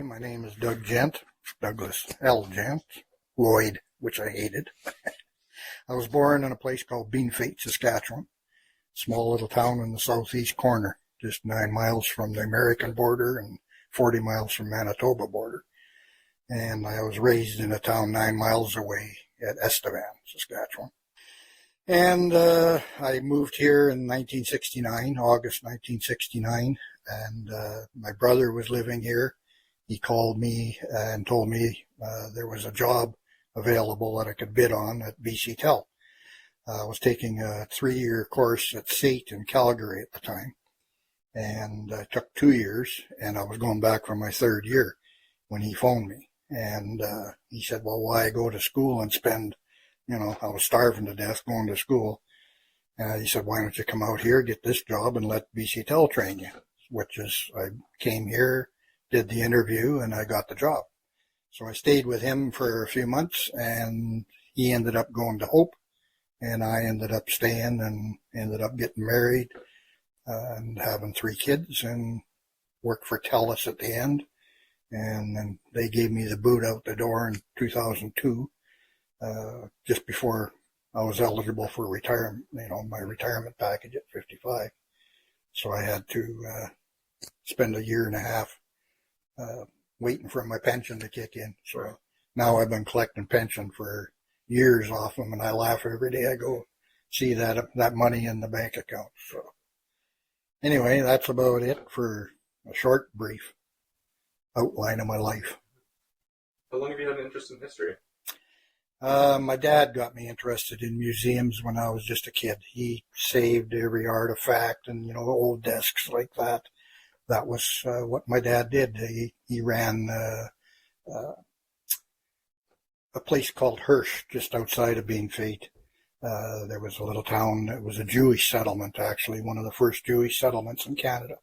My name is Doug Gent, Douglas L. Gent, Lloyd, which I hated. I was born in a place called Beanfate, Saskatchewan, small little town in the southeast corner, just 9 miles from the American border and 40 miles from Manitoba border. And I was raised in a town 9 miles away at Estevan, Saskatchewan. And I moved here in 1969, August 1969, and my brother was living here. He called me and told me there was a job available that I could bid on at BC Tel. I was taking a 3-year course at SAIT in Calgary at the time, and I took 2 years, and I was going back for my 3rd year when he phoned me. And he said, well, why go to school and spend, I was starving to death going to school. He said, why don't you come out here, get this job, and let BC Tel train you, which is, I came here, did the interview, and I got the job. So I stayed with him for a few months, and he ended up going to Hope, and I ended up staying and ended up getting married and having 3 kids and worked for TELUS at the end. And then they gave me the boot out the door in 2002, just before I was eligible for retirement, my retirement package at 55. So I had to spend a year and a half waiting for my pension to kick in. So now I've been collecting pension for years off them, and I laugh every day I go see that money in the bank account. So anyway, that's about it for a short, brief outline of my life. How long have you had an interest in history? My dad got me interested in museums when I was just a kid. He saved every artifact and, old desks like that. That was what my dad did. He ran a place called Hirsch just outside of Beanfate. There was a little town. It was a Jewish settlement, actually, one of the first Jewish settlements in Canada.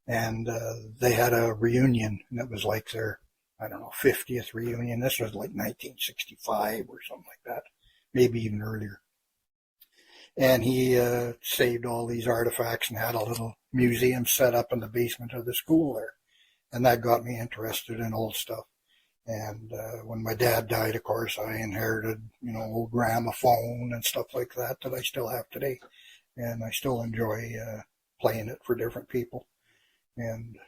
And they had a reunion, and it was like their, 50th reunion. This was like 1965 or something like that, maybe even earlier. And he saved all these artifacts and had a little museum set up in the basement of the school there. And that got me interested in old stuff. And when my dad died, of course, I inherited, old gramophone and stuff like that I still have today. And I still enjoy playing it for different people. And,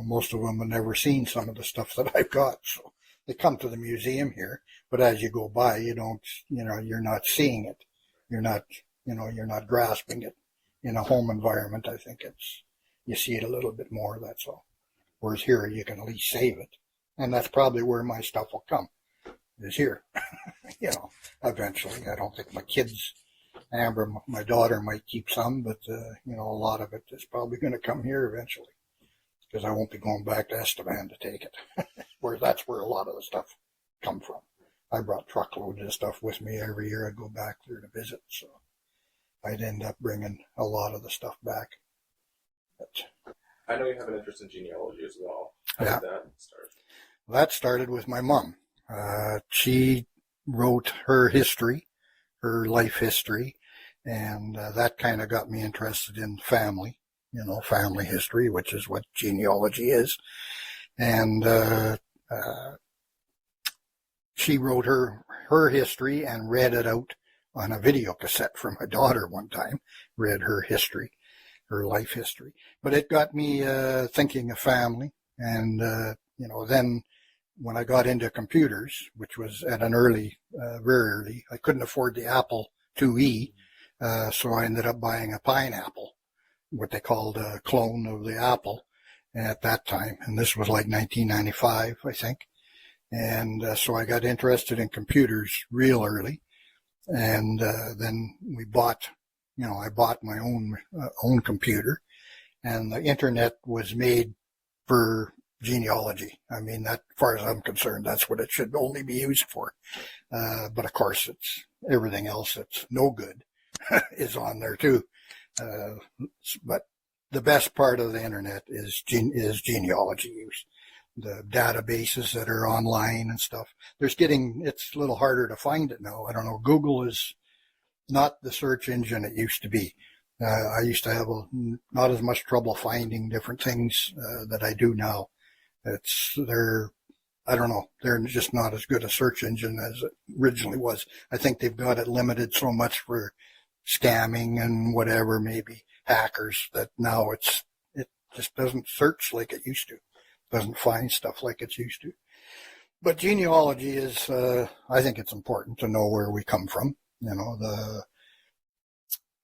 most of them have never seen some of the stuff that I've got. So they come to the museum here, but as you go by, you don't, you're not seeing it. You're not grasping it. In a home environment, I think you see it a little bit more, that's all. Whereas here, you can at least save it. And that's probably where my stuff will come, is here. Eventually. I don't think my kids, Amber, my daughter, might keep some, but, a lot of it is probably going to come here eventually. Because I won't be going back to Estevan to take it. That's where a lot of the stuff come from. I brought truckloads of stuff with me every year. I'd go back there to visit, so I'd end up bringing a lot of the stuff back. But I know you have an interest in genealogy as well. How did that start? That started with my mom. She wrote her history, her life history, and that kind of got me interested in family. Family history, which is what genealogy is. And she wrote her history and read it out on a video cassette for my daughter one time, read her history, her life history. But it got me thinking of family. And, then when I got into computers, which was at an early, very early, I couldn't afford the Apple IIe, so I ended up buying a Pineapple, what they called a clone of the Apple at that time. And this was like 1995, I think. And so I got interested in computers real early. And then we bought, I bought my own computer. And the internet was made for genealogy. I mean, that, as far as I'm concerned, that's what it should only be used for. But of course, it's everything else that's no good is on there too. But the best part of the internet is genealogy use. The databases that are online and stuff. It's a little harder to find it now. I don't know. Google is not the search engine it used to be. I used to have not as much trouble finding different things that I do now. I don't know, they're just not as good a search engine as it originally was. I think they've got it limited so much for scamming and whatever, maybe hackers, that now it just doesn't search like it used to. Doesn't find stuff like it used to. But genealogy is, I think it's important to know where we come from.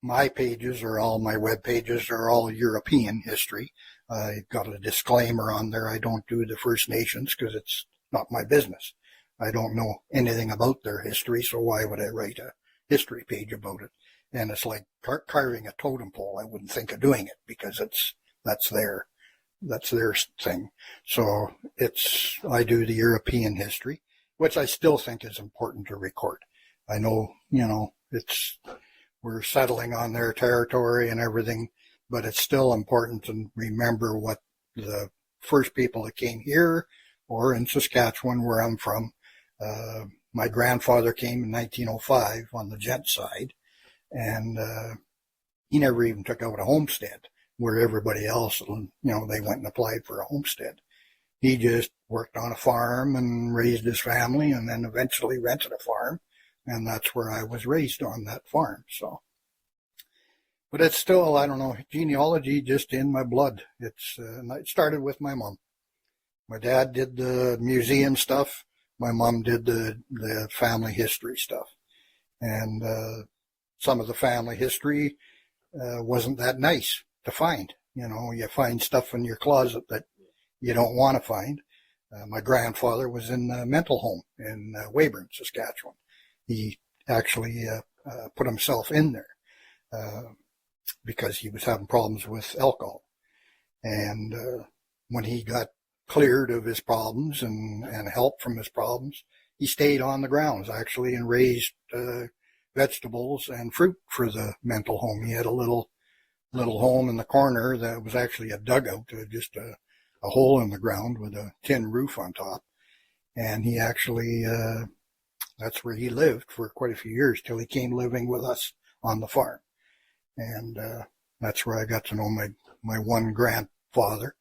My pages or all my web pages are all European history. I've got a disclaimer on there. I don't do the First Nations because it's not my business. I don't know anything about their history, so why would I write a history page about it? And it's like carving a totem pole. I wouldn't think of doing it because that's their thing. So I do the European history, which I still think is important to record. I know, we're settling on their territory and everything, but it's still important to remember what the first people that came here or in Saskatchewan, where I'm from. My grandfather came in 1905 on the Gent side, and he never even took out a homestead, where everybody else, they went and applied for a homestead. He just worked on a farm and raised his family, and then eventually rented a farm, and that's where I was raised, on that farm. So, but it's still, I don't know, genealogy just in my blood. It started with my mom. My dad did the museum stuff. My mom did the family history stuff. And some of the family history wasn't that nice to find. You find stuff in your closet that you don't want to find. My grandfather was in a mental home in Weyburn, Saskatchewan. He actually put himself in there because he was having problems with alcohol. And when he got cleared of his problems and help from his problems, he stayed on the grounds actually and raised vegetables and fruit for the mental home. He had a little home in the corner that was actually a dugout, just a hole in the ground with a tin roof on top. And he actually, that's where he lived for quite a few years till he came living with us on the farm. And that's where I got to know my one grandfather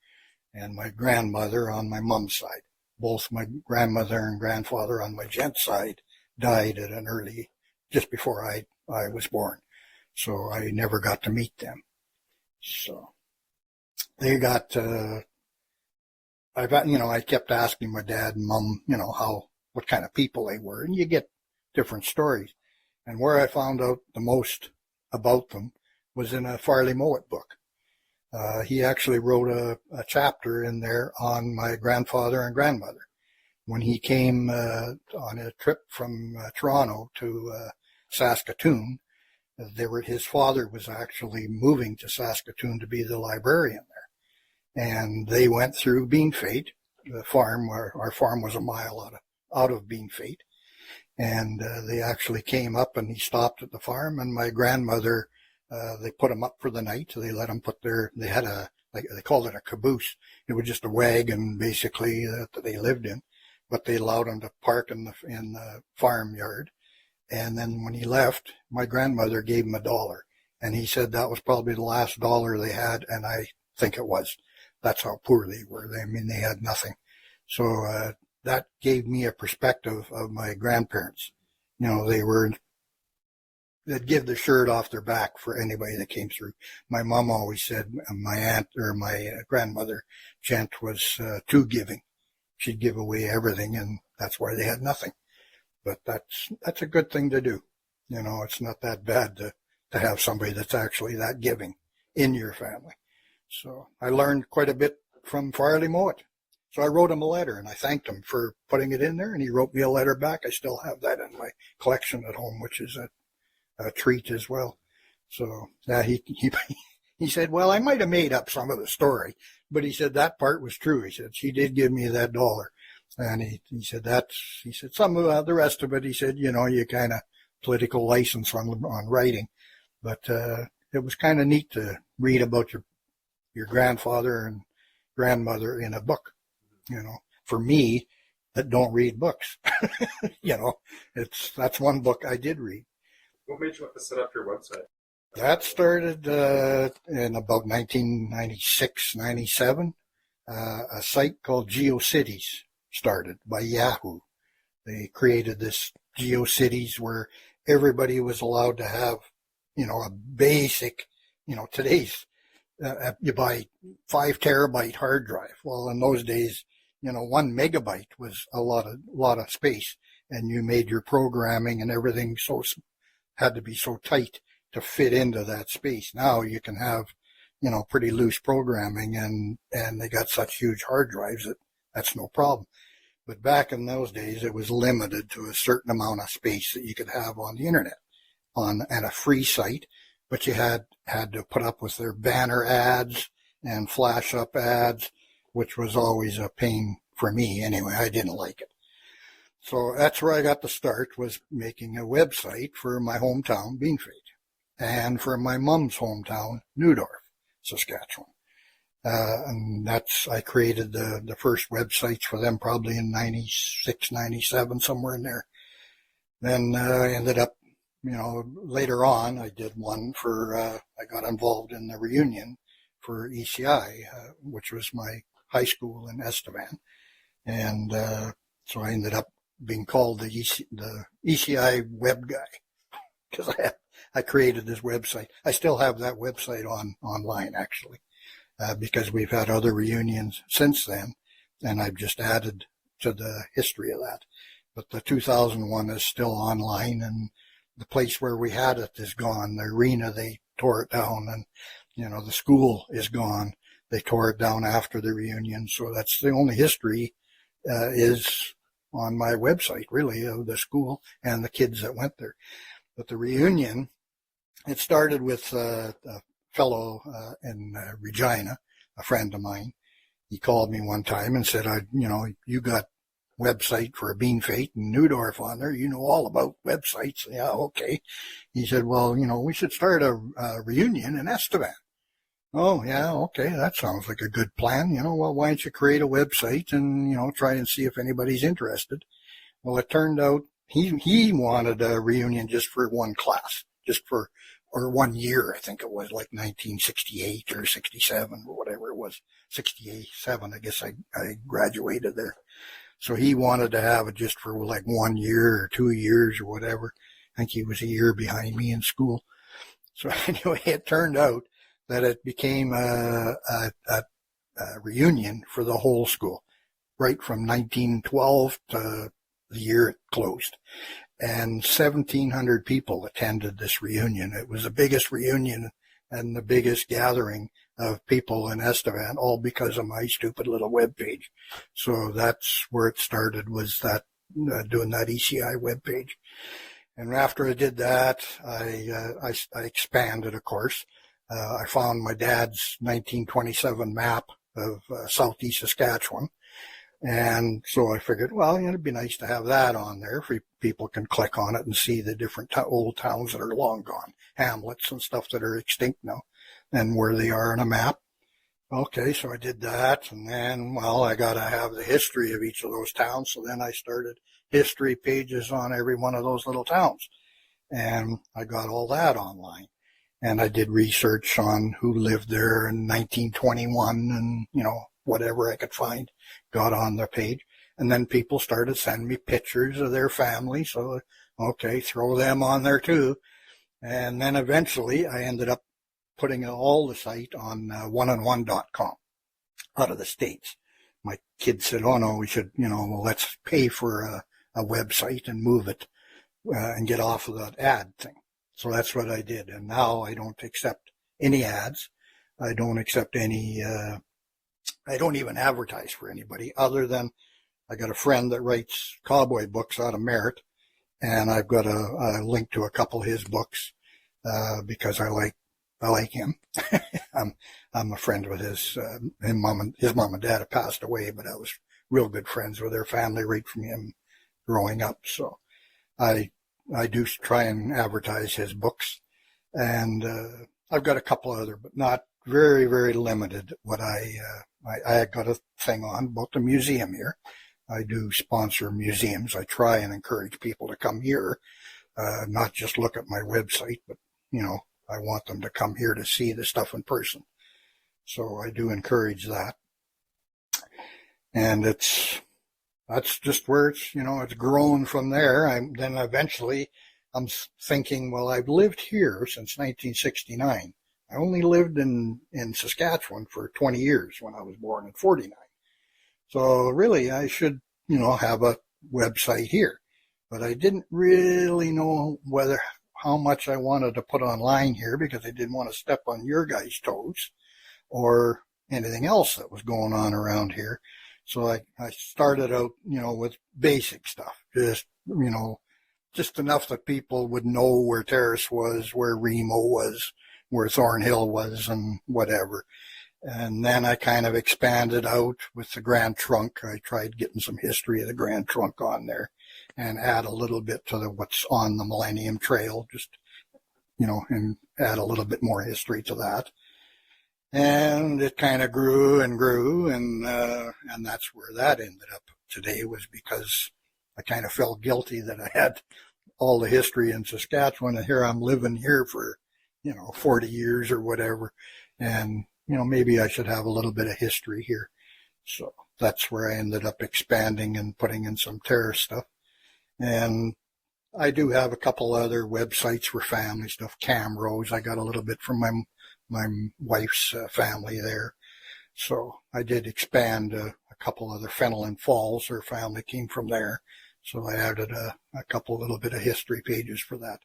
and my grandmother on my mom's side. Both my grandmother and grandfather on my Gent side died at just before I was born. So I never got to meet them. So they got, I kept asking my dad and mom, what kind of people they were, and you get different stories. And where I found out the most about them was in a Farley Mowat book. He actually wrote a chapter in there on my grandfather and grandmother. When he came on a trip from Toronto to Saskatoon, his father was actually moving to Saskatoon to be the librarian there. And they went through Beanfate, the farm, where our farm was a mile out of Beanfate. And they actually came up and he stopped at the farm, and my grandmother, they put him up for the night. They let him they had they called it a caboose. It was just a wagon basically that they lived in, but they allowed him to park in the farmyard. And then when he left, my grandmother gave him $1. And he said that was probably the last dollar they had. And I think it was. That's how poor they were. They had nothing. So, that gave me a perspective of my grandparents. They'd give the shirt off their back for anybody that came through. My mom always said my aunt or my grandmother, Gent, was too giving. She'd give away everything, and that's why they had nothing. But that's a good thing to do. It's not that bad to have somebody that's actually that giving in your family. So I learned quite a bit from Farley Mowat. So I wrote him a letter, and I thanked him for putting it in there, and he wrote me a letter back. I still have that in my collection at home, which is a treat as well. So he said, well, I might have made up some of the story, but he said that part was true. He said, she did give me that $1. And he said some of the rest of it, he said, you kind of political license on writing, but, it was kind of neat to read about your grandfather and grandmother in a book, for me that don't read books. That's one book I did read. What made you want to set up your website? That started in about 1996, 97. a site called GeoCities started by Yahoo. They created this GeoCities where everybody was allowed to have, a basic, today's, you buy 5 terabyte hard drive. Well, in those days, 1 megabyte was a lot of space, and you made your programming and everything had to be so tight to fit into that space. Now you can have, pretty loose programming, and they got such huge hard drives that's no problem. But back in those days, it was limited to a certain amount of space that you could have on the internet, and a free site. But you had to put up with their banner ads and flash up ads, which was always a pain for me anyway. I didn't like it. So that's where I got the start, was making a website for my hometown, Beanfate, and for my mom's hometown, Neudorf, Saskatchewan. And I created the first websites for them probably in 96, 97, somewhere in there. Then I ended up, later on, I did one I got involved in the reunion for ECI, which was my high school in Estevan. And so I ended up being called the ECI web guy, because I created this website. I still have that website online, actually. Because we've had other reunions since then, and I've just added to the history of that. But the 2001 is still online, and the place where we had it is gone. The arena, they tore it down, and, the school is gone. They tore it down after the reunion, so that's the only history is on my website, really, of the school and the kids that went there. But the reunion, it started with a fellow in Regina, a friend of mine. He called me one time and said, you got website for a Beanfate and Neudorf on there. You know all about websites. Yeah, okay. He said, well, we should start a reunion in Estevan. Oh, yeah, okay. That sounds like a good plan. Well, why don't you create a website and, try and see if anybody's interested. Well, it turned out he wanted a reunion just for one class, or 1 year. I think it was like 1968 or 67 or whatever it was. 67, I guess I graduated there. So he wanted to have it just for like 1 year or 2 years or whatever. I think he was a year behind me in school. So anyway, it turned out that it became a reunion for the whole school, right from 1912 to the year it closed. And 1,700 people attended this reunion. It was the biggest reunion and the biggest gathering of people in Estevan, all because of my stupid little webpage. So that's where it started, was that doing that ECI webpage. And after I did that, I expanded, of course. I found my dad's 1927 map of southeast Saskatchewan. And so I figured, well, it'd be nice to have that on there for people can click on it and see the different old towns that are long gone, hamlets and stuff that are extinct now, and where they are on a map. Okay, so I did that, and then, well, I got to have the history of each of those towns, so then I started history pages on every one of those little towns, and I got all that online. And I did research on who lived there in 1921 and, whatever I could find, got on the page. And then people started sending me pictures of their family. So, okay, throw them on there too. And then eventually I ended up putting all the site on oneandone.com out of the States. My kid said, oh no, we should, let's pay for a website and move it and get off of that ad thing. So that's what I did. And now I don't accept any ads. I don't accept any, I don't even advertise for anybody other than I got a friend that writes cowboy books out of Merritt, and I've got a link to a couple of his books, because I like him. I'm a friend with his mom and dad have passed away, but I was real good friends with their family right from him growing up. So I do try and advertise his books, and I've got a couple other, but not very, very limited. What I got a thing on about the museum here. I do sponsor museums. I try and encourage people to come here, not just look at my website, but, I want them to come here to see the stuff in person. So I do encourage that. And that's just where it's grown from there. Then eventually I'm thinking, well, I've lived here since 1969. I only lived in Saskatchewan for 20 years when I was born in 49. So really I should, have a website here. But I didn't really know how much I wanted to put online here because I didn't want to step on your guys' toes or anything else that was going on around here. So I started out, with basic stuff, just enough that people would know where Terrace was, where Remo was, where Thornhill was, and whatever. And then I kind of expanded out with the Grand Trunk. I tried getting some history of the Grand Trunk on there and add a little bit to what's on the Millennium Trail, just, and add a little bit more history to that. And it kind of grew and grew, and that's where that ended up today, was because I kind of felt guilty that I had all the history in Saskatchewan, and here I'm living here for, 40 years or whatever, and, maybe I should have a little bit of history here. So that's where I ended up expanding and putting in some Terrace stuff. And I do have a couple other websites for family stuff, Camrose. I got a little bit from my wife's family there. So I did expand a couple other Fenelon Falls. Her family came from there. So I added a couple little bit of history pages for that.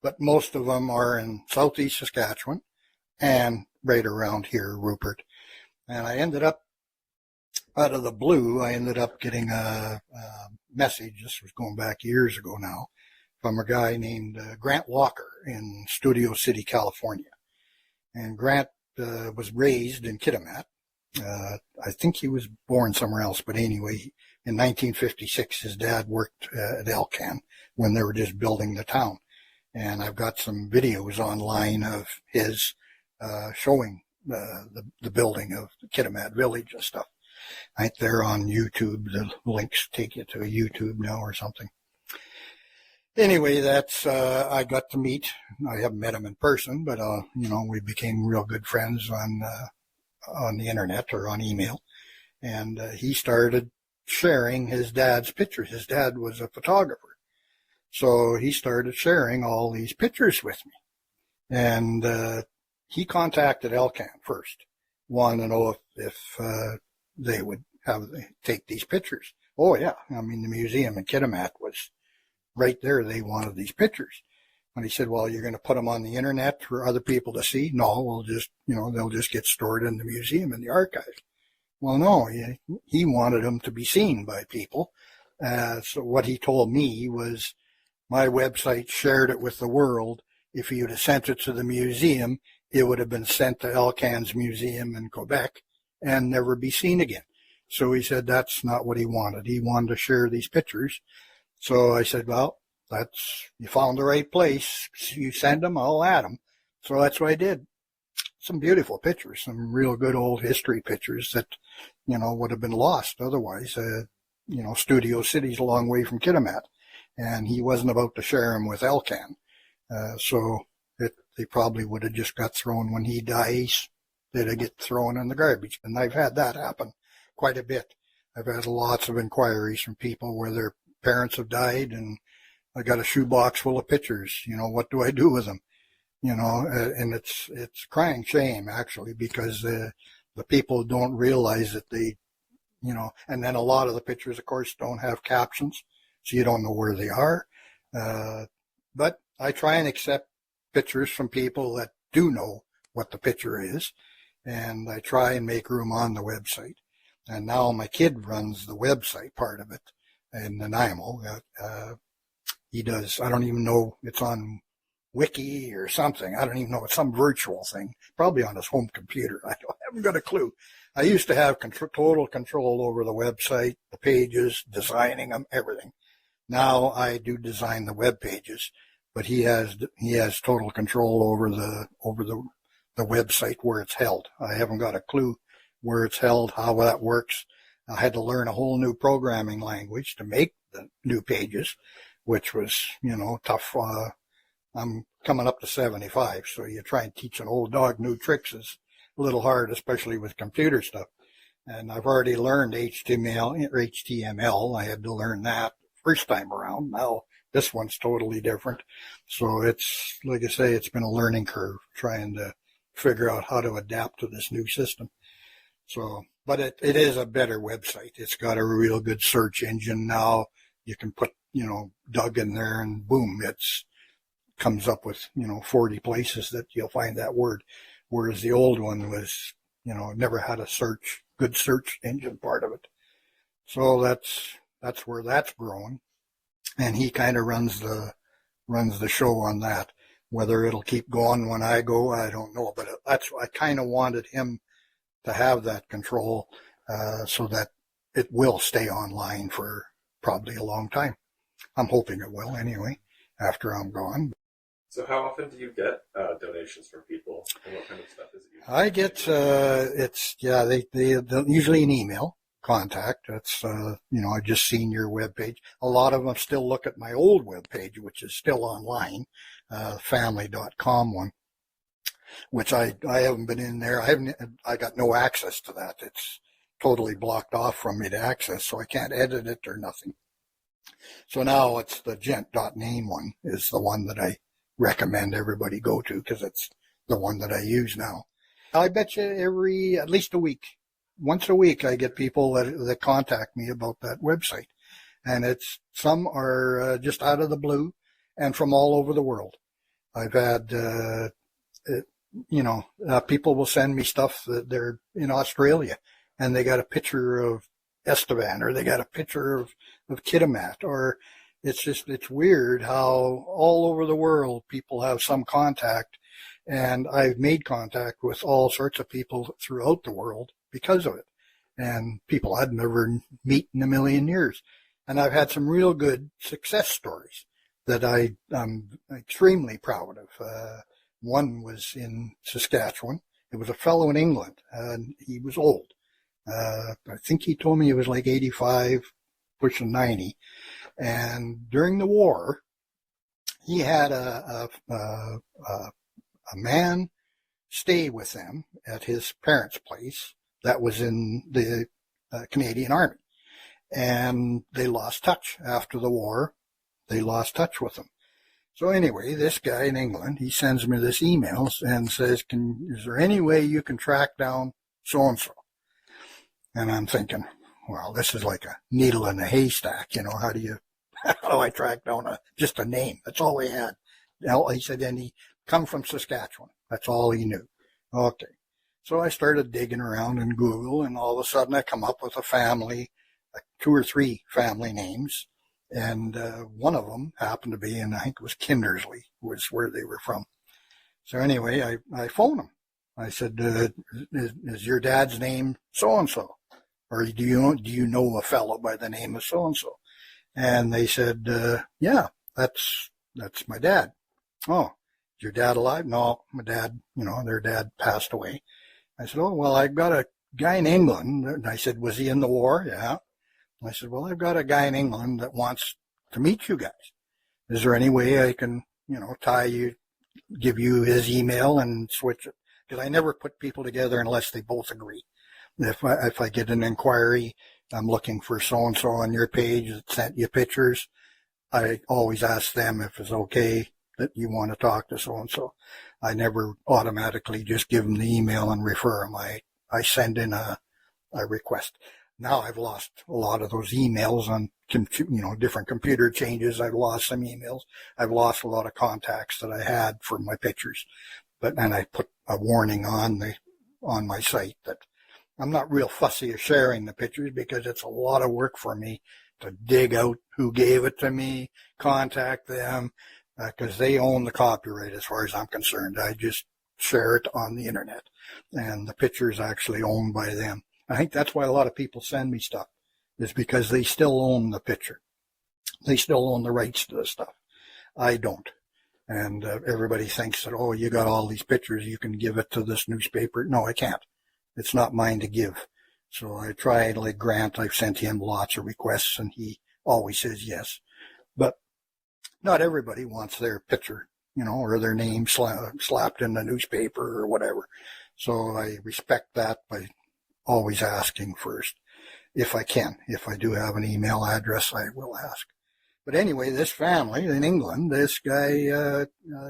But most of them are in southeast Saskatchewan and right around here, Rupert. And I ended up, out of the blue, getting a message. This was going back years ago now, from a guy named Grant Walker in Studio City, California. And Grant was raised in Kitimat. I think he was born somewhere else, but anyway, in 1956, his dad worked at Elcan when they were just building the town. And I've got some videos online of his showing the building of Kitimat Village and stuff. Right there on YouTube. The links take you to YouTube now or something. Anyway, that's, I got to meet, I haven't met him in person, but, we became real good friends on the internet or on email. And, he started sharing his dad's pictures. His dad was a photographer. So he started sharing all these pictures with me. And, he contacted Elcan first, wanted to know if they would take these pictures. Oh yeah. I mean, the museum in Kitimat was right there. They wanted these pictures. And he said, well, you're going to put them on the internet for other people to see? No, we'll just, they'll just get stored in the museum, in the archive. Well, no, he wanted them to be seen by people. So what he told me was my website shared it with the world. If he would have sent it to the museum, it would have been sent to Elcan's museum in Quebec and never be seen again. So he said that's not what he wanted. He wanted to share these pictures. So I said, well, you found the right place. You send them, I'll add them. So that's what I did. Some beautiful pictures, some real good old history pictures that, would have been lost otherwise. Studio City's a long way from Kitimat, and he wasn't about to share them with Elcan. So they probably would have just got thrown when he dies. They'd get thrown in the garbage. And I've had that happen quite a bit. I've had lots of inquiries from people where their parents have died, and I got a shoebox full of pictures. What do I do with them? And it's crying shame, actually, because the people don't realize that they, and then a lot of the pictures, of course, don't have captions, so you don't know where they are. But I try and accept pictures from people that do know what the picture is, and I try and make room on the website. And now my kid runs the website part of it in Nanaimo. He does, I don't even know, it's on Wiki or something. I don't even know. It's some virtual thing, probably on his home computer. I haven't got a clue. I used to have total control over the website, the pages, designing them, everything. Now I do design the web pages, but he has total control over the website where it's held. I haven't got a clue where it's held, how that works. I had to learn a whole new programming language to make the new pages, which was, tough. I'm coming up to 75, so you try and teach an old dog new tricks is a little hard, especially with computer stuff. And I've already learned HTML. I had to learn that first time around. Now this one's totally different. So it's, like I say, it's been a learning curve trying to figure out how to adapt to this new system. So, but it is a better website. It's got a real good search engine now. You can put, Doug in there and boom, it's comes up with, 40 places that you'll find that word. Whereas the old one was, never had a good search engine part of it. So that's where that's growing. And he kind of runs the show on that. Whether it'll keep going when I go, I don't know. But I kind of wanted him to have that control, so that it will stay online for probably a long time. I'm hoping it will anyway, after I'm gone. So how often do you get donations from people, and what kind of stuff is it usually? I get, they usually an email contact. It's, I just seen your webpage. A lot of them still look at my old webpage, which is still online, family.com one, which I haven't been in there. I got no access to that. It's totally blocked off from me to access, so I can't edit it or nothing. So now it's the gent.name one is the one that I recommend everybody go to, because it's the one that I use now. I bet you at least a week, once a week, I get people that contact me about that website. And some are just out of the blue and from all over the world. I've had, people will send me stuff that they're in Australia and they got a picture of Esteban, or they got a picture of Kitimat, or it's weird how all over the world people have some contact, and I've made contact with all sorts of people throughout the world because of it, and people I'd never meet in a million years. And I've had some real good success stories that I'm extremely proud of. One was in Saskatchewan. It was a fellow in England, and he was old. I think he told me he was like 85, pushing 90. And during the war, he had a man stay with them at his parents' place that was in the Canadian Army. And they lost touch after the war. They lost touch with him. So anyway, this guy in England, he sends me this email and says, is there any way you can track down so-and-so? And I'm thinking, well, this is like a needle in a haystack. How do I track down just a name? That's all he had. He said, and he come from Saskatchewan. That's all he knew. Okay. So I started digging around in Google, and all of a sudden I come up with a family, 2 or 3 family names. And one of them happened to be, and I think it was Kindersley, was where they were from. So anyway, I phoned him. I said, is your dad's name so-and-so? Or do you know a fellow by the name of so-and-so? And they said, yeah, that's my dad. Oh, is your dad alive? No, my dad, their dad passed away. I said, oh, well, I've got a guy in England. And I said, was he in the war? Yeah. I said, well, I've got a guy in England that wants to meet you guys. Is there any way I can, give you his email and switch it? Because I never put people together unless they both agree. If I get an inquiry, I'm looking for so-and-so on your page that sent you pictures, I always ask them if it's okay that you want to talk to so-and-so. I never automatically just give them the email and refer them. I send in a request. Now I've lost a lot of those emails on, different computer changes. I've lost some emails. I've lost a lot of contacts that I had for my pictures. And I put a warning on my site that I'm not real fussy of sharing the pictures, because it's a lot of work for me to dig out who gave it to me, contact them, because they own the copyright as far as I'm concerned. I just share it on the internet, and the picture is actually owned by them. I think that's why a lot of people send me stuff, is because they still own the picture. They still own the rights to the stuff. I don't. And everybody thinks that, oh, you got all these pictures, you can give it to this newspaper. No, I can't. It's not mine to give. So I tried, like Grant, I've sent him lots of requests, and he always says yes. But not everybody wants their picture, or their name slapped in the newspaper or whatever. So I respect that by always asking first, if I can. If I do have an email address, I will ask. But anyway, this family in England, this guy they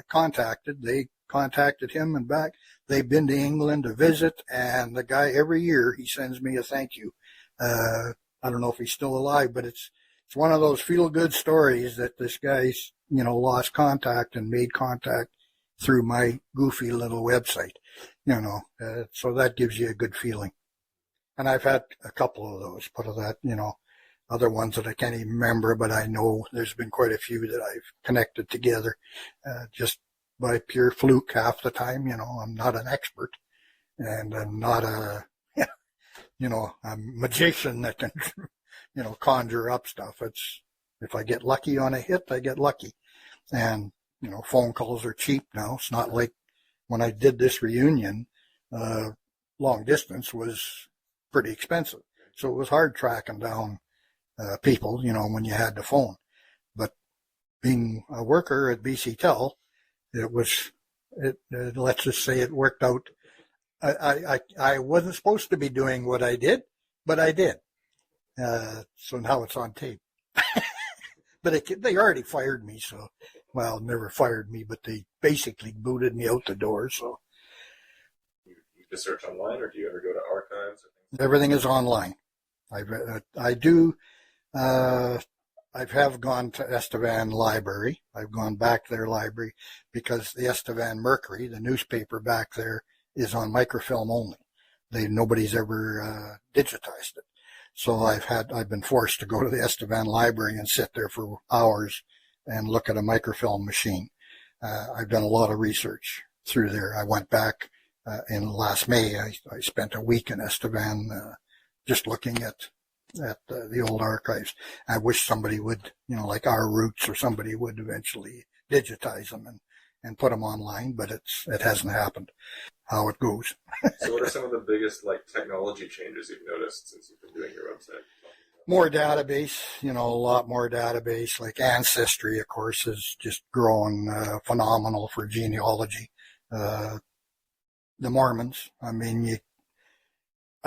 contacted him and back. They've been to England to visit, and the guy, every year, he sends me a thank you. I don't know if he's still alive, but it's one of those feel-good stories that this guy's, lost contact and made contact through my goofy little website, so that gives you a good feeling. And I've had a couple of those, other ones that I can't even remember, but I know there's been quite a few that I've connected together, just by pure fluke half the time. I'm not an expert, and I'm not a magician that can, conjure up stuff. If I get lucky on a hit, I get lucky. And, phone calls are cheap now. It's not like when I did this reunion, long distance was pretty expensive. So it was hard tracking down people, when you had the phone. But being a worker at BC Tel, let's just say it worked out. I wasn't supposed to be doing what I did, but I did. So now it's on tape. But they already fired me, never fired me, but they basically booted me out the door. So you just search online, or do you ever go to archives? Everything is online. I have gone to Estevan Library. I've gone back to their library because the Estevan Mercury, the newspaper back there, is on microfilm only. Nobody's ever digitized it. So I've been forced to go to the Estevan Library and sit there for hours and look at a microfilm machine. I've done a lot of research through there. I went back in last May. I spent a week in Estevan just looking at the old archives. I wish somebody would, like Our Roots or somebody would eventually digitize them and put them online, but it hasn't happened. How it goes. So what are some of the biggest technology changes you've noticed since you've been doing your website? More database, a lot more database. Like Ancestry, of course, is just growing phenomenal for genealogy. The Mormons, I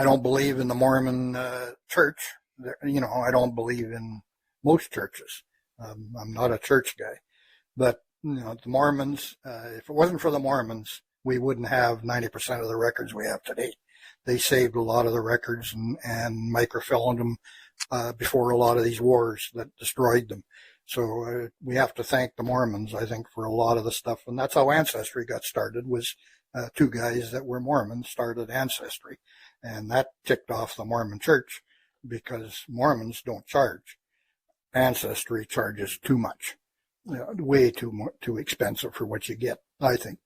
don't believe in the Mormon church. I don't believe in most churches. I'm not a church guy. But, the Mormons, if it wasn't for the Mormons, we wouldn't have 90% of the records we have today. They saved a lot of the records and microfilmed them before a lot of these wars that destroyed them. So we have to thank the Mormons, I think, for a lot of the stuff. And that's how Ancestry got started, was two guys that were Mormons started Ancestry. And that ticked off the Mormon church because Mormons don't charge. Ancestry charges too much, way too expensive for what you get, I think.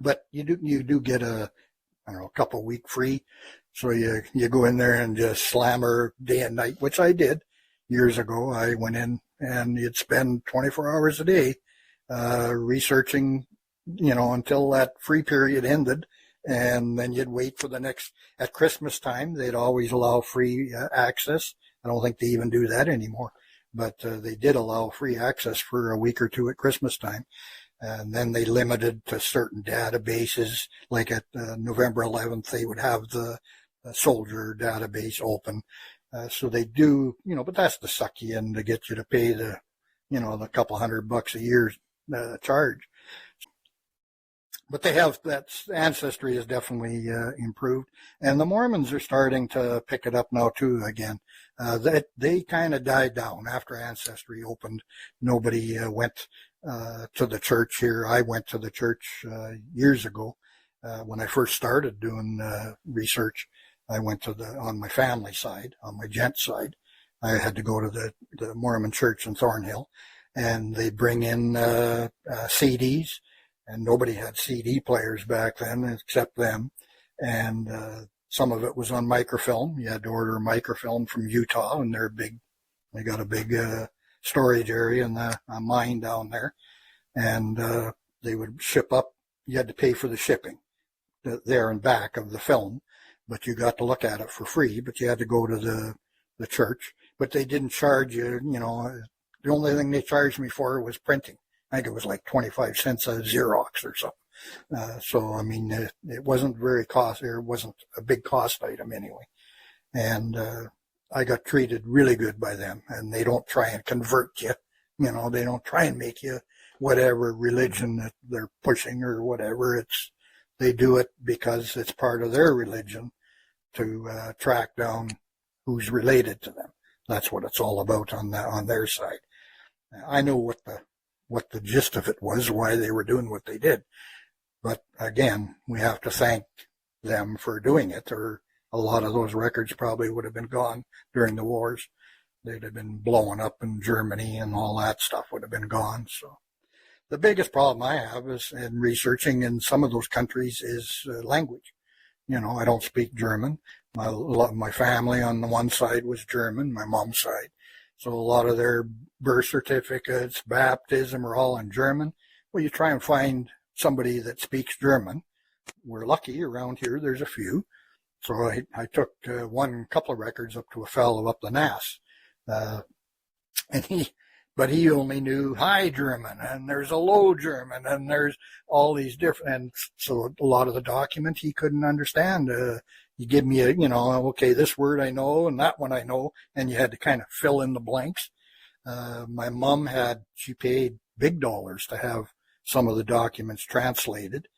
But you do get a couple week free. So you go in there and just slammer day and night, which I did years ago. I went in and you'd spend 24 hours a day researching, until that free period ended. And then you'd wait for the next, at Christmas time, they'd always allow free access. I don't think they even do that anymore, but they did allow free access for a week or two at Christmas time. And then they limited to certain databases, like at November 11th, they would have the soldier database open. So they do, but that's to suck you in to get you to pay the couple $100 a year charge. But they have, that Ancestry has definitely improved. And the Mormons are starting to pick it up now too again. They kind of died down after Ancestry opened. Nobody went to the church here. I went to the church years ago when I first started doing research. I went to on my family side, on my Gent side. I had to go to the Mormon church in Thornhill, and they bring in CDs, and nobody had CD players back then except them. And some of it was on microfilm. You had to order microfilm from Utah, and they got a big storage area in a mine down there, and they would ship up. You had to pay for the shipping there and back of the film, but you got to look at it for free. But you had to go to the church, but they didn't charge you. The only thing they charged me for was printing. I think it was like 25 cents a Xerox or something. So, I mean, it wasn't very cost, or it wasn't a big cost item anyway. And I got treated really good by them, and they don't try and convert you. You know, they don't try and make you whatever religion that they're pushing or whatever. They do it because it's part of their religion to track down who's related to them. That's what it's all about on their side. I know what the gist of it was, why they were doing what they did. But again, we have to thank them for doing it, or a lot of those records probably would have been gone during the wars. They'd have been blown up in Germany, and all that stuff would have been gone. So the biggest problem I have is in researching in some of those countries is language. You know, I don't speak German. My family on the one side was German, my mom's side. So a lot of their birth certificates, baptism are all in German. Well, you try and find somebody that speaks German. We're lucky around here, there's a few. So I took one couple of records up to a fellow up the Nass. And he only knew High German, and there's a Low German, and there's all these different, and so a lot of the document he couldn't understand. You give me okay, this word I know, and that one I know, and you had to kind of fill in the blanks. My mom she paid big dollars to have some of the documents translated.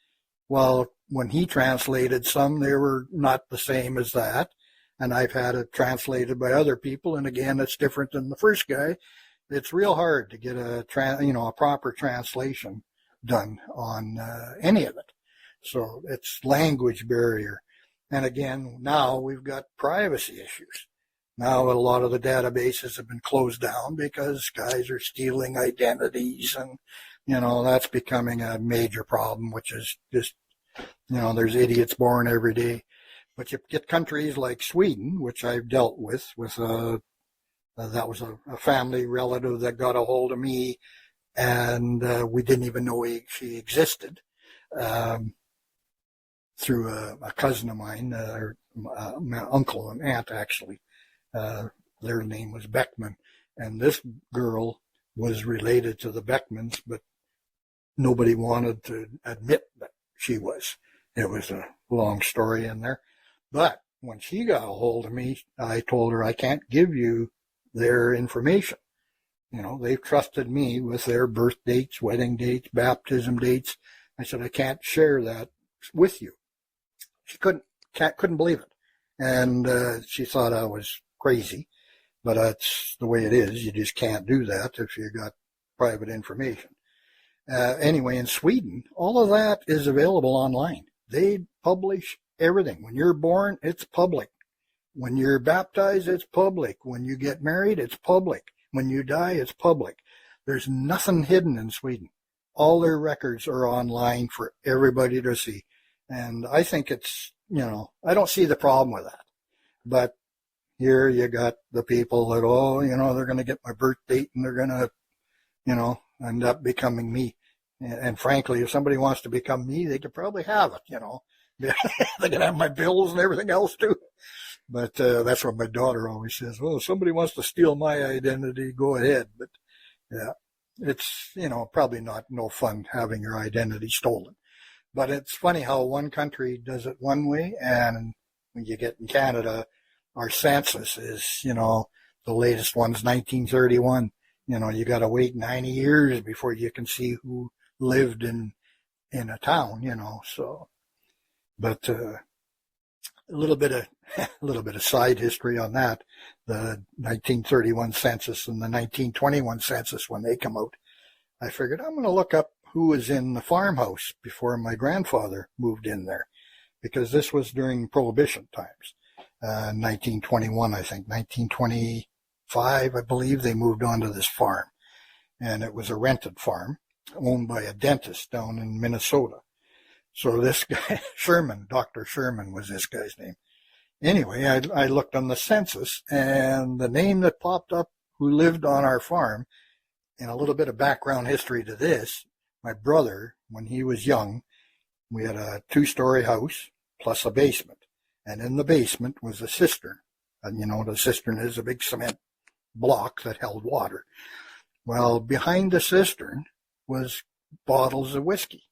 Well, when he translated some, they were not the same as that. And I've had it translated by other people. And again, it's different than the first guy. It's real hard to get a proper translation done on any of it. So it's language barrier. And again, now we've got privacy issues. Now a lot of the databases have been closed down because guys are stealing identities, and that's becoming a major problem, which is just there's idiots born every day. But you get countries like Sweden, which I've dealt with that was a family relative that got a hold of me, and we didn't even know she existed, through a cousin of mine, or my uncle and aunt actually. Their name was Beckman, and this girl was related to the Beckmans, but nobody wanted to admit that she was. It was a long story in there. But when she got a hold of me, I told her I can't give you their information. They've trusted me with their birth dates, wedding dates, baptism dates. I said, I can't share that with you. She couldn't believe it. And she thought I was crazy, but that's the way it is. You just can't do that if you got private information. Anyway, in Sweden, all of that is available online. They publish everything. When you're born, it's public. When you're baptized, it's public. When you get married, it's public. When you die, it's public. There's nothing hidden in Sweden. All their records are online for everybody to see. And I think it's, I don't see the problem with that. But here you got the people that, they're going to get my birth date and they're going to, end up becoming me. And frankly, if somebody wants to become me, they could probably have it, They can have my bills and everything else too. But that's what my daughter always says. Well, if somebody wants to steal my identity, go ahead. But yeah, it's, probably no fun having your identity stolen. But it's funny how one country does it one way, and when you get in Canada, our census is, the latest one's 1931. You got to wait 90 years before you can see who lived in a town, so. But a little bit of side history on that. The 1931 census and the 1921 census, when they come out, I figured I'm going to look up who was in the farmhouse before my grandfather moved in there, because this was during Prohibition times. 1921, I think, 1925, I believe, they moved on to this farm. And it was a rented farm owned by a dentist down in Minnesota. So this guy, Dr. Sherman was this guy's name. Anyway, I looked on the census, and the name that popped up who lived on our farm, and a little bit of background history to this, my brother, when he was young, we had a 2-story house plus a basement. And in the basement was a cistern. And the cistern is a big cement block that held water. Well, behind the cistern was bottles of whiskey.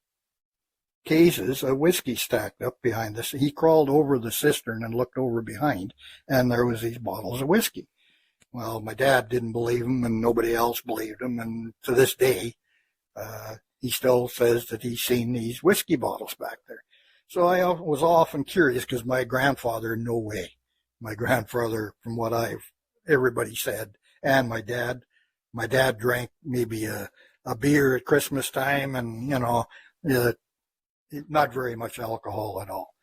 cases of whiskey stacked up behind us. He crawled over the cistern and looked over behind, and there was these bottles of whiskey. Well, my dad didn't believe him, and nobody else believed him, and to this day, he still says that he's seen these whiskey bottles back there. So I was often curious, because my grandfather, no way. My grandfather, from what everybody said, and my dad drank maybe a beer at Christmas time, and, not very much alcohol at all.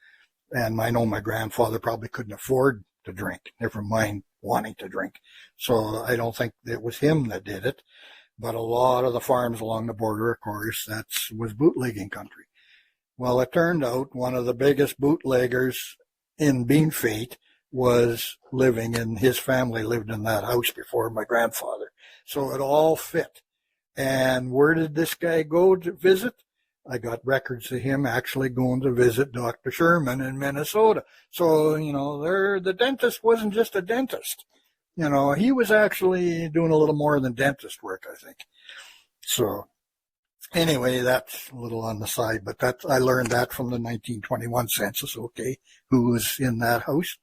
And I know my grandfather probably couldn't afford to drink, never mind wanting to drink. So I don't think it was him that did it. But a lot of the farms along the border, of course, was bootlegging country. Well, it turned out one of the biggest bootleggers in Beanfate was living in, his family lived in that house before my grandfather. So it all fit. And where did this guy go to visit? I got records of him actually going to visit Dr. Sherman in Minnesota. So, the dentist wasn't just a dentist. He was actually doing a little more than dentist work, I think. So anyway, that's a little on the side, but I learned that from the 1921 census, okay, who was in that house.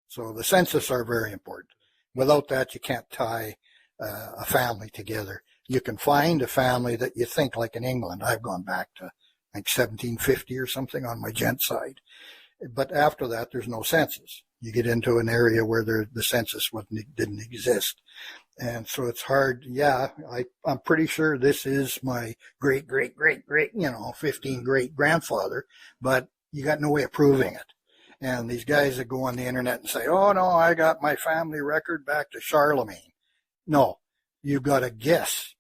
So the census are very important. Without that, you can't tie a family together. You can find a family that you think, like in England, I've gone back to like 1750 or something on my Gent side. But after that, there's no census. You get into an area where the census didn't exist. And so it's hard. Yeah, I'm pretty sure this is my great, 15 great grandfather, but you got no way of proving it. And these guys that go on the internet and say, oh, no, I got my family record back to Charlemagne. No, you've got to guess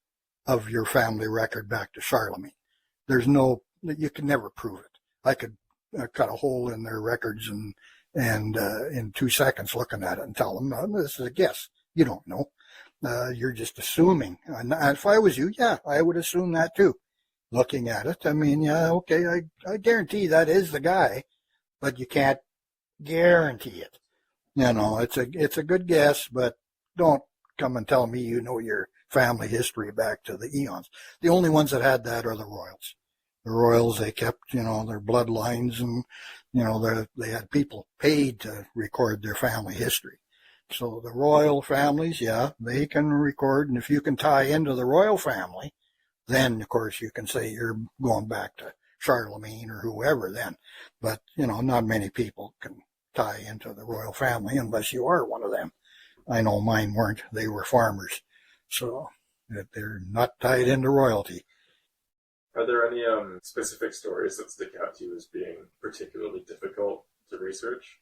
of your family record back to Charlemagne. You can never prove it. I could cut a hole in their records and in 2 seconds looking at it and tell them, no, this is a guess. You don't know. You're just assuming. And if I was you, yeah, I would assume that too. Looking at it, I mean, yeah, okay, I guarantee that is the guy, but you can't guarantee it. It's a good guess, but don't come and tell me you know your family history back to the eons. The only ones that had that are the royals. The royals, they kept, their bloodlines, and, they had people paid to record their family history. So the royal families, yeah, they can record, and if you can tie into the royal family, then, of course, you can say you're going back to Charlemagne or whoever then. But, not many people can tie into the royal family unless you are one of them. I know mine weren't. They were farmers. So they're not tied into royalty. Are there any specific stories that stick out to you as being particularly difficult to research?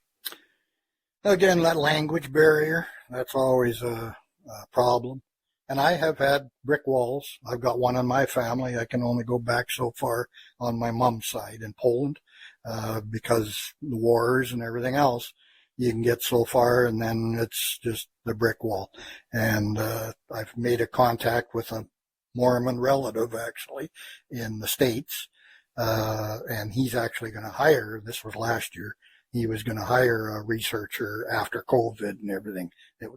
Again, that language barrier, that's always a problem. And I have had brick walls. I've got one in my family. I can only go back so far on my mom's side in Poland because the wars and everything else. You can get so far, and then it's just the brick wall. And I've made a contact with a Mormon relative, actually, in the States. And he's actually going to hire, this was last year, he was going to hire a researcher after COVID and everything.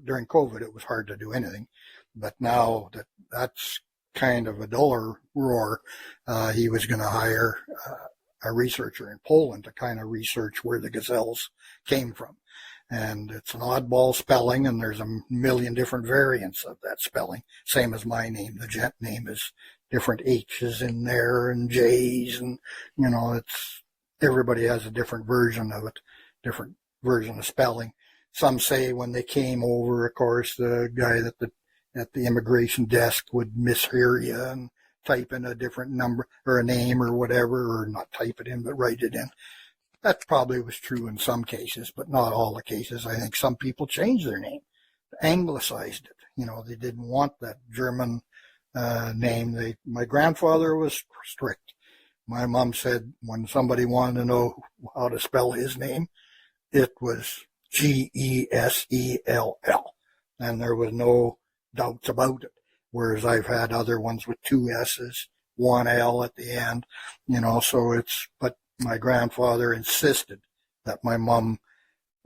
During COVID, it was hard to do anything. But now that's kind of a duller roar, he was going to hire a researcher in Poland to kind of research where the gazelles came from. And it's an oddball spelling, and there's a million different variants of that spelling, same as my name. The Gent name is different H's in there and J's, and, everybody has a different version of it, different version of spelling. Some say when they came over, of course, the guy at the immigration desk would mishear you and type in a different number or a name or whatever, or not type it in, but write it in. That probably was true in some cases, but not all the cases. I think some people changed their name, anglicized it. They didn't want that German name. My grandfather was strict. My mom said when somebody wanted to know how to spell his name, it was Gesell, and there was no doubts about it. Whereas I've had other ones with 2 S's, 1 L at the end, but my grandfather insisted that my mom,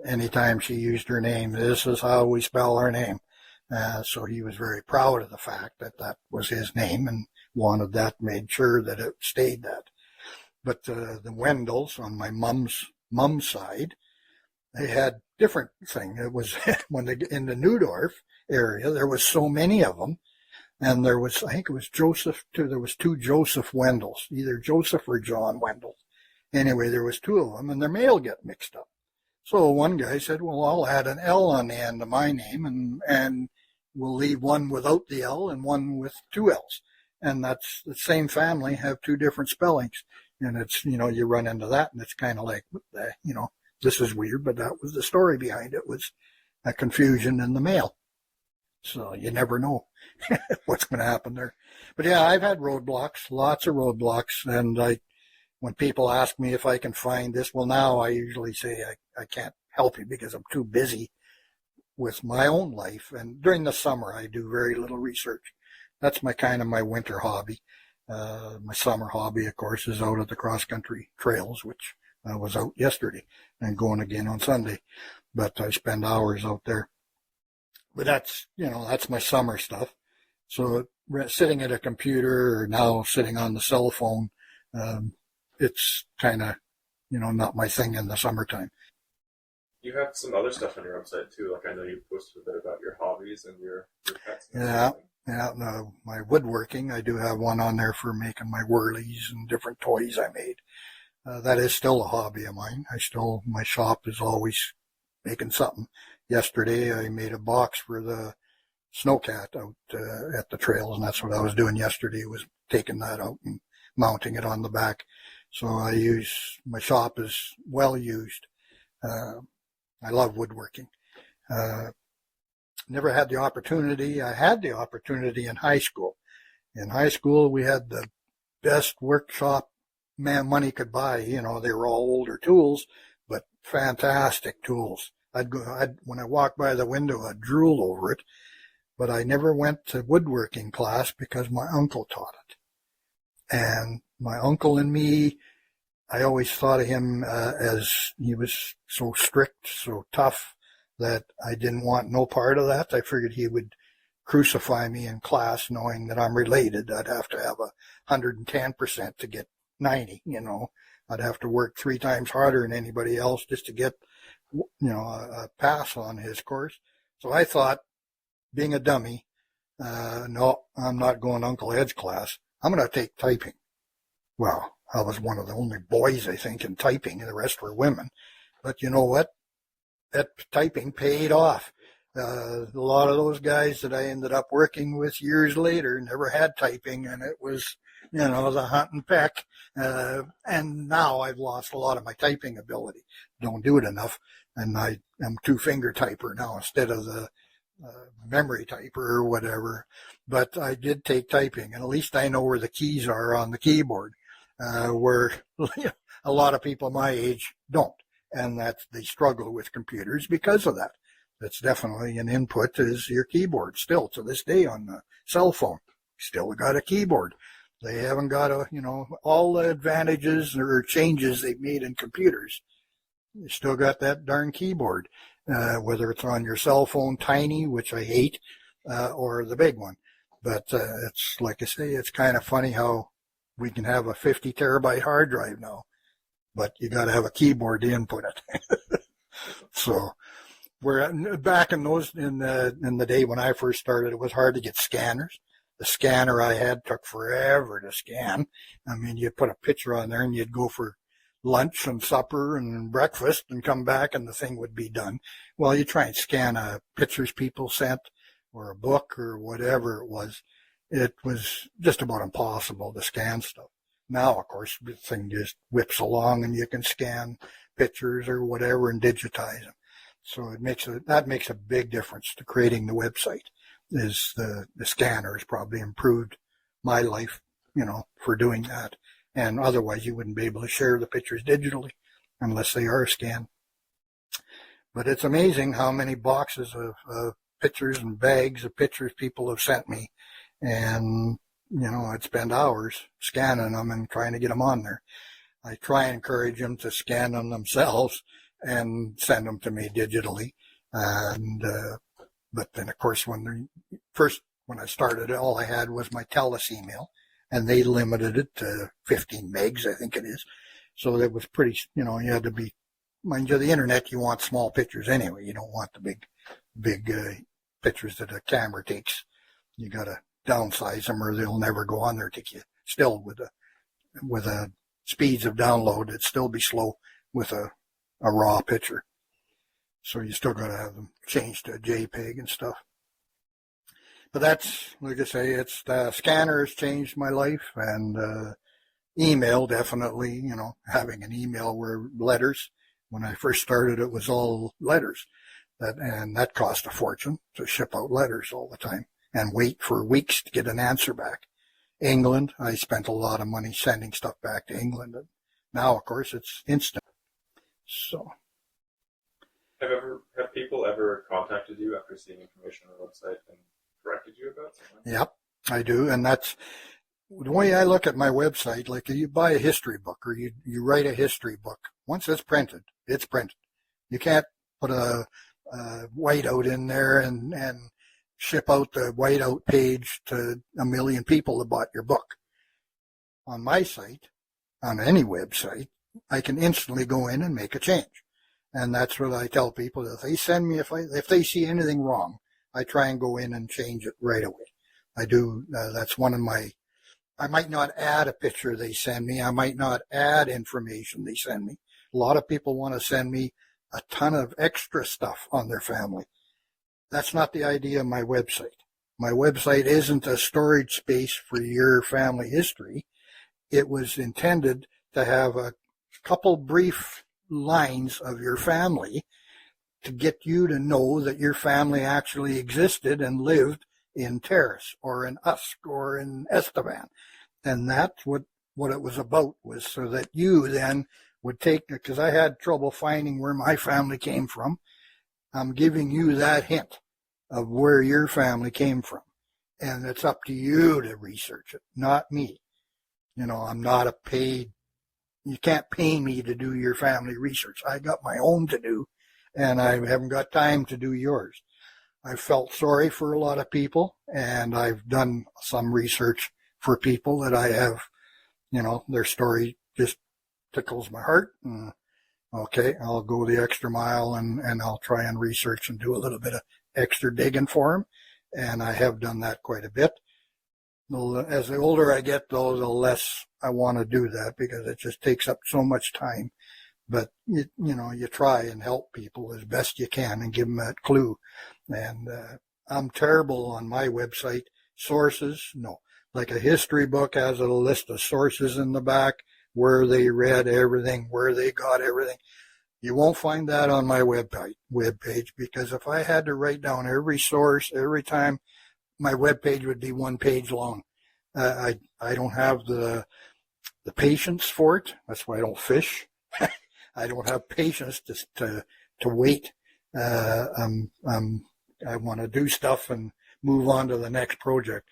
anytime she used her name, this is how we spell our name. So he was very proud of the fact that was his name and wanted that, made sure that it stayed that. But the Wendells on my mom's side, they had different thing. It was when they in the Neudorf area, there was so many of them, and there was, I think it was Joseph too. There was two Joseph Wendells, either Joseph or John Wendell. Anyway, there was two of them, and their mail got mixed up. So one guy said, "Well, I'll add an L on the end of my name, and we'll leave one without the L and one with two L's." And that's the same family have two different spellings, and it's, you run into that, and it's kind of like, this is weird, but that was the story behind it, was a confusion in the mail. So you never know what's going to happen there. But yeah, I've had roadblocks, lots of roadblocks, and when people ask me if I can find this, well, now I usually say I can't help you because I'm too busy with my own life. And during the summer, I do very little research. That's my winter hobby. My summer hobby, of course, is out at the cross-country trails, which I was out yesterday and going again on Sunday. But I spend hours out there. But that's my summer stuff. So sitting at a computer or now sitting on the cell phone, it's kind of, not my thing in the summertime. You have some other stuff on your website too. Like I know you posted a bit about your hobbies and your pets. Yeah. My woodworking, I do have one on there for making my whirlies and different toys I made. That is still a hobby of mine. My shop is always making something. Yesterday, I made a box for the snowcat out at the trails, and that's what I was doing yesterday, was taking that out and mounting it on the back. So my shop is well used. I love woodworking. Never had the opportunity. I had the opportunity in high school. In high school, we had the best workshop money could buy. They were all older tools, but fantastic tools. When I walked by the window, I'd drool over it, but I never went to woodworking class because my uncle taught it. And my uncle and me, I always thought of him as he was so strict, so tough, that I didn't want no part of that. I figured he would crucify me in class knowing that I'm related. I'd have to have 110% to get 90, I'd have to work 3 times harder than anybody else just to get, a pass on his course. So I thought, being a dummy, no, I'm not going to Uncle Ed's class. I'm going to take typing. Well, I was one of the only boys, I think, in typing, and the rest were women. But you know what? That typing paid off. A lot of those guys that I ended up working with years later never had typing, and it was, the hunt and peck. And now I've lost a lot of my typing ability. Don't do it enough, and I am 2-finger typer now instead of the memory typer or whatever. But I did take typing, and at least I know where the keys are on the keyboard, where a lot of people my age don't. And they struggle with computers because of that. That's definitely an input, is your keyboard. Still to this day on the cell phone, still got a keyboard. They haven't got all the advantages or changes they've made in computers. You still got that darn keyboard, whether it's on your cell phone, tiny, which I hate, or the big one. But it's like I say, it's kind of funny how we can have a 50 terabyte hard drive now, but you got to have a keyboard to input it. So we're back in the day when I first started, it was hard to get scanners. The scanner I had took forever to scan. I mean, you'd put a picture on there and you'd go for lunch and supper and breakfast and come back and the thing would be done. Well, you try and scan pictures people sent or a book or whatever it was just about impossible to scan stuff. Now, of course, the thing just whips along and you can scan pictures or whatever and digitize them. So that makes a big difference to creating the website. Is the scanner has probably improved my life, for doing that. And otherwise you wouldn't be able to share the pictures digitally unless they are scanned. But it's amazing how many boxes of pictures and bags of pictures people have sent me. And, I'd spend hours scanning them and trying to get them on there. I try and encourage them to scan them themselves and send them to me digitally. And, but then, of course, when I started, all I had was my TELUS email. and they limited it to 15 megs, I think it is. So that was pretty, you had to be, mind you, the internet, you want small pictures anyway. You don't want the big pictures that a camera takes. You got to downsize them or they'll never go on there. Take you still with a speeds of download, it'd still be slow with a raw picture. So you still got to have them changed to a JPEG and stuff. But that's, like I say, it's the scanner has changed my life, and email definitely, having an email were letters. When I first started, it was all letters, and that cost a fortune to ship out letters all the time and wait for weeks to get an answer back. England, I spent a lot of money sending stuff back to England. And now, of course, it's instant. So, have people ever contacted you after seeing information on the website and corrected you about something? Yep, I do, and that's the way I look at my website. Like you buy a history book or you write a history book. Once it's printed, it's printed. You can't put a whiteout in there and ship out the whiteout page to a million people that bought your book. On my site, on any website, I can instantly go in and make a change. And that's what I tell people. If they send me, if they see anything wrong, I try and go in and change it right away. I do. That's one of I might not add a picture they send me. I might not add information they send me. A lot of people want to send me a ton of extra stuff on their family. That's not the idea of my website. My website isn't a storage space for your family history. It was intended to have a couple brief lines of your family to get you to know that your family actually existed and lived in Terrace or in Usk or in Estevan. And that's what it was about, was so that you then would take, because I had trouble finding where my family came from. I'm giving you that hint of where your family came from. And it's up to you to research it, not me. I'm not a paid, you can't pay me to do your family research. I got my own to do, and I haven't got time to do yours. I felt sorry for a lot of people, and I've done some research for people that I have, their story just tickles my heart. And, okay, I'll go the extra mile and I'll try and research and do a little bit of extra digging for them. And I have done that quite a bit. As the older I get, though, the less I want to do that because it just takes up so much time. But, you try and help people as best you can and give them that clue. And I'm terrible on my website. Sources, no. Like a history book has a list of sources in the back, where they read everything, where they got everything. You won't find that on my webpage, because if I had to write down every source every time, my webpage would be one page long. I don't have the patience for it. That's why I don't fish. I don't have patience to wait. I want to do stuff and move on to the next project.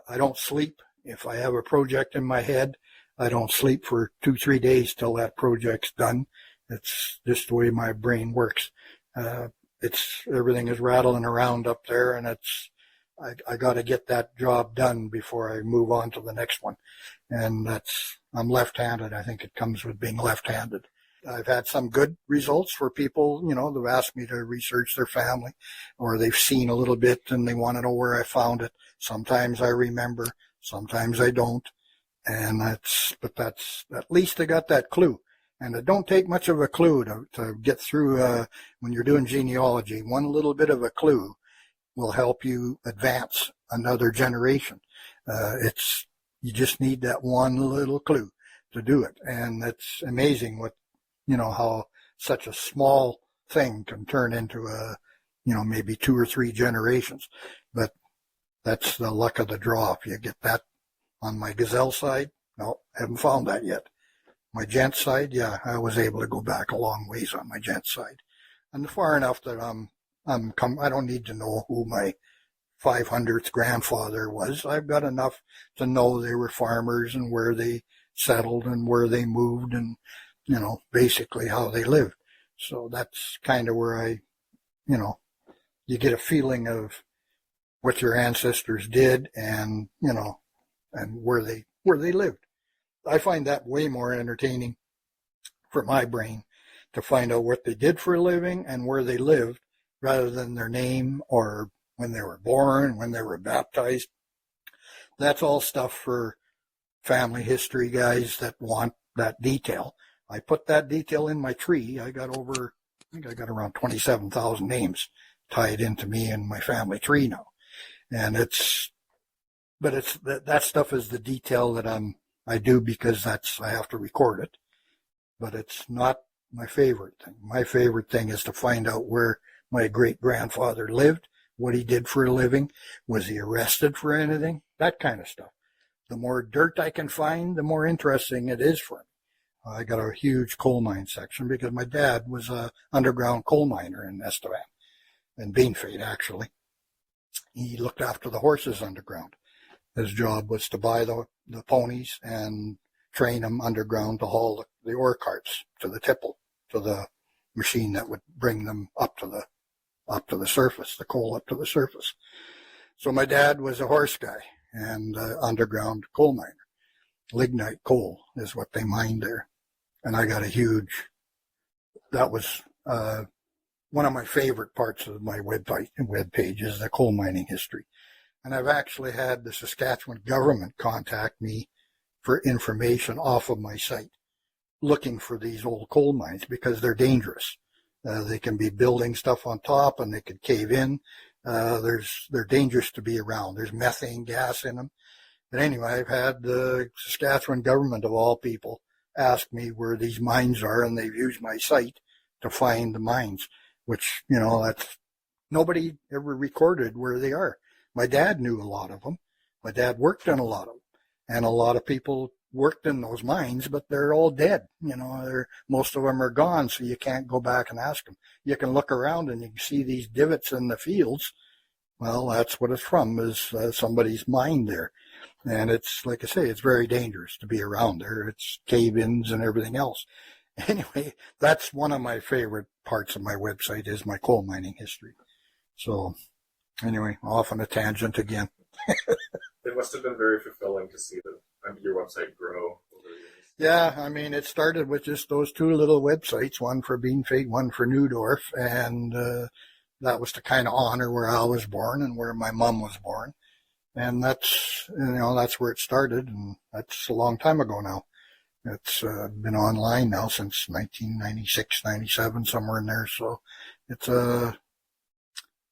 I don't sleep. If I have a project in my head, I don't sleep for 2-3 days till that project's done. It's just the way my brain works. Everything is rattling around up there, and I got to get that job done before I move on to the next one. And I'm left-handed. I think it comes with being left-handed. I've had some good results for people, they've asked me to research their family, or they've seen a little bit and they want to know where I found it. Sometimes I remember, sometimes I don't. And but at least I got that clue. And it don't take much of a clue to get through, when you're doing genealogy. One little bit of a clue will help you advance another generation. You just need that one little clue to do it. And it's amazing how such a small thing can turn into maybe 2 or 3 generations. But that's the luck of the draw. If you get that on my Gazelle side, no, haven't found that yet. My Gent side, yeah, I was able to go back a long ways on my Gent side. And far enough that I don't need to know who my 500th grandfather was. I've got enough to know they were farmers and where they settled and where they moved and, basically how they lived. So that's kind of where you get a feeling of what your ancestors did and, and where they lived. I find that way more entertaining for my brain to find out what they did for a living and where they lived rather than their name or when they were born, when they were baptized. That's all stuff for family history guys that want that detail. I put that detail in my tree. I got around 27,000 names tied into me and my family tree now. And that stuff is the detail that I do because I have to record it. But it's not my favorite thing. My favorite thing is to find out where my great-grandfather lived, what he did for a living, was he arrested for anything, that kind of stuff. The more dirt I can find, the more interesting it is for me. I got a huge coal mine section because my dad was an underground coal miner in Estevan, in Beanfate actually. He looked after the horses underground. His job was to buy the ponies and train them underground to haul the ore carts to the tipple, to the machine that would bring them up to the surface, the coal up to the surface. So my dad was a horse guy and underground coal miner. Lignite coal is what they mined there. And I got that was one of my favorite parts of my web page is the coal mining history. And I've actually had the Saskatchewan government contact me for information off of my site, looking for these old coal mines because they're dangerous. They can be building stuff on top and they could cave in. They're dangerous to be around. There's methane gas in them. But anyway, I've had the Saskatchewan government of all people ask me where these mines are, and they've used my site to find the mines, which, that's nobody ever recorded where they are. My dad knew a lot of them. My dad worked in a lot of them. And a lot of people worked in those mines, but they're all dead. Most of them are gone, so you can't go back and ask them. You can look around and you can see these divots in the fields. Well, that's what it's from, is somebody's mine there. And it's, like I say, it's very dangerous to be around there. It's cave-ins and everything else. Anyway, that's one of my favorite parts of my website is my coal mining history. So, anyway, off on a tangent again. It must have been very fulfilling to see your website grow over the years. Yeah, it started with just those two little websites, one for Beanfate, one for Neudorf, and that was to kind of honor where I was born and where my mom was born. And that's where it started, and that's a long time ago now. It's been online now since 1996, 97, somewhere in there, so it's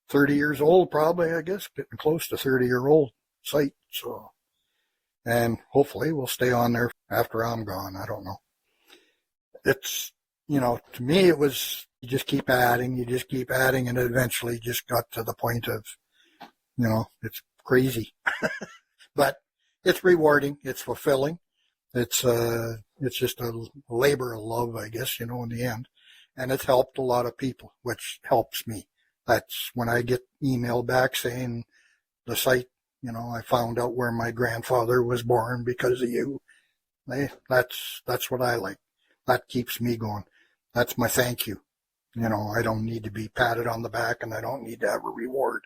30 years old probably, I guess, getting close to 30-year-old site. So, and hopefully we'll stay on there after I'm gone. I don't know. It's, to me it was, you just keep adding, and it eventually just got to the point of, it's crazy. But it's rewarding, it's fulfilling. It's just a labor of love, I guess, in the end. And it's helped a lot of people, which helps me. That's when I get email back saying the site, I found out where my grandfather was born because of you. That's what I like. That keeps me going. That's my thank you. I don't need to be patted on the back and I don't need to have a reward.